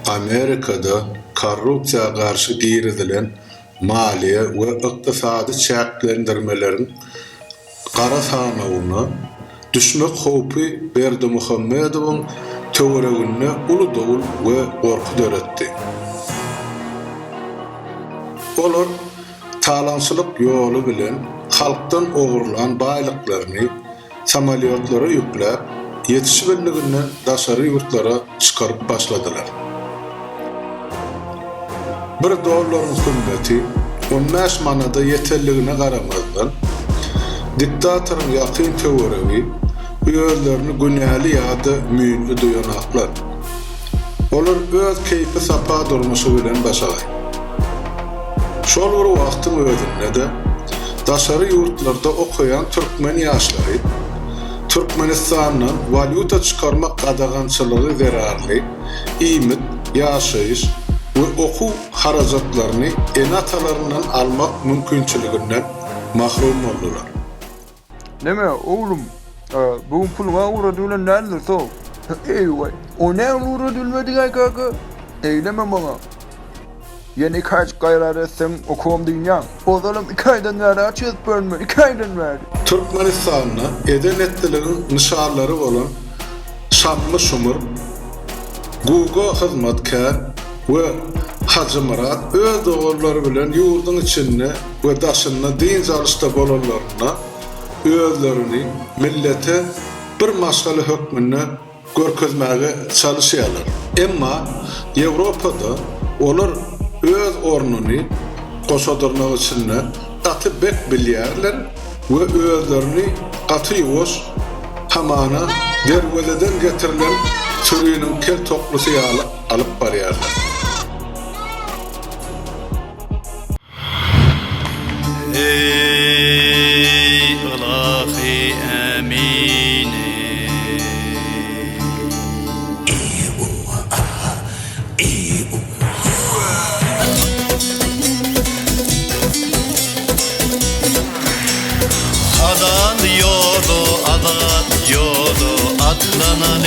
Amerikada korrupsiýa garşy girdilen maliýe we ykdysady çäklendirmelerin gara sanawyna düşmek howpy Berdimuhammedowyň töweregine uly dowul we gorku döretdi. Olar talançylyk ýoly bilen halkdan ogurlan baýlyklaryny samalyotlara ýükläp ýetişibelliginden daşary ýurtlara çykaryp başladylar. Bir dollaryň kıymeti 15 manada yeterligine garamazdan diktatoryň ýakyn töweregi özlerini günäli ýa-da müýnli duýanaklar. Olar öz keýpi sapa durmuşy bilen başaýar. Şol bir wagtyň özünde de daşary ýurtlarda okuyan türkmen ýaşlary Türkmenistan'dan valyuta çıkarmak qadağançılığı zararlı, imit, yaşayış ve oku haracatlarını enatalarından almak mümkünçülüğünden mahrum oldular. Neme oğlum, bu puluma uğradığıyla nerede so? Eyvay, o ne uğradılmadı kaka? Eyleme bana. Yeni kaç gayret etsem okum dünya. O zaman 2 aydan beri açıp bölme, 2 aydan beri. Türkmenistan'da edenetliğin nişanları olan Şamlı Şumur, Guga Hizmetkar ve Hacı Murat öz oğulları bilen yurdun içinde ve daşında din çalışta bolanlarına özlerini millete bir maşgaly hükmünde görkezmäge çalışýarlar. Emma Ýewropada olar öz ornuny goşadyrmak üçin gaty bek bilýärler we özlerini gaty ýuwaş hamana derweleden getirilen türüniň kel toklusy alyp barýarlar. Ey ilahi emine Adan yolu atlanan